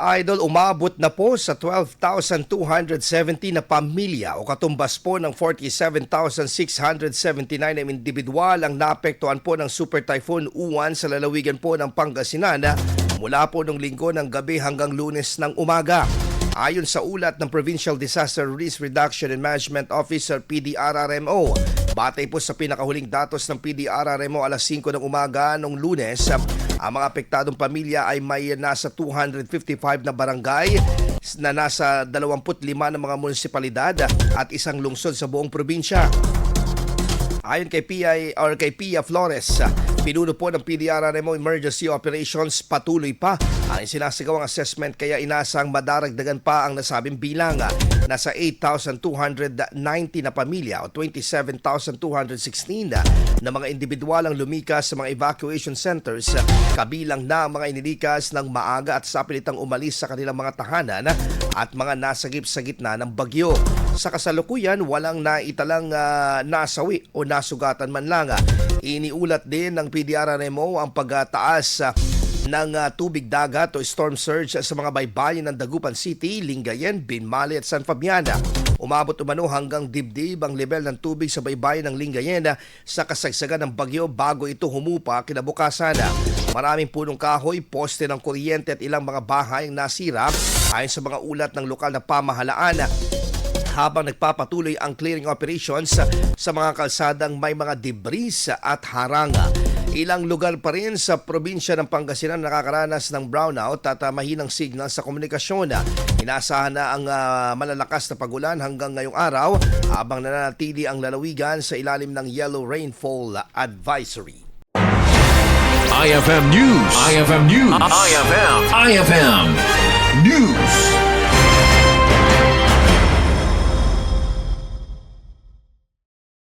Idol, umabot na po sa 12,270 na pamilya o katumbas po ng 47,679 na individual ang naapektuhan po ng Super Typhoon Uwan sa lalawigan po ng Pangasinan mula po ng linggo ng gabi hanggang Lunes ng umaga. Ayon sa ulat ng Provincial Disaster Risk Reduction and Management Officer PDRRMO, batay po sa pinakahuling datos ng PDRRMO alas 5 ng umaga noong Lunes, ang mga apektadong pamilya ay may nasa 255 na barangay na nasa 25 na mga munisipalidad at isang lungsod sa buong probinsya. Ayon kay Pia Flores, pinuno po ng PDRRMO Emergency Operations, patuloy pa ang sinasagawang assessment kaya inasang madaragdagan pa ang nasabing bilang. Nasa 8,290 na pamilya o 27,216 na mga individual ang lumikas sa mga evacuation centers, kabilang na ang mga inilikas ng maaga at sa pilitang umalis sa kanilang mga tahanan at mga nasagip sa gitna ng bagyo. Sa kasalukuyan, walang naitalang nasawi o nasugatan man lang. Iniulat din ng PDRRMO ang pagtaas ng tubig dagat o storm surge sa mga baybayin ng Dagupan City, Lingayen, Binmali at San Fabian. Umabot umano hanggang dibdib ang level ng tubig sa baybayin ng Lingayen sa kasagsagan ng bagyo bago ito humupa kinabukasan. Maraming punong kahoy, poste ng kuryente at ilang mga bahay ang nasira ayon sa mga ulat ng lokal na pamahalaan. Habang nagpapatuloy ang clearing operations sa mga kalsadang may mga debris at haranga. Ilang lugar pa rin sa probinsya ng Pangasinan nakakaranas ng brownout at mahinang signal sa komunikasyon. Inaasahan na ang malalakas na pagulan hanggang ngayong araw habang nananatili ang lalawigan sa ilalim ng Yellow Rainfall Advisory. IFM News. IFM News. IFM.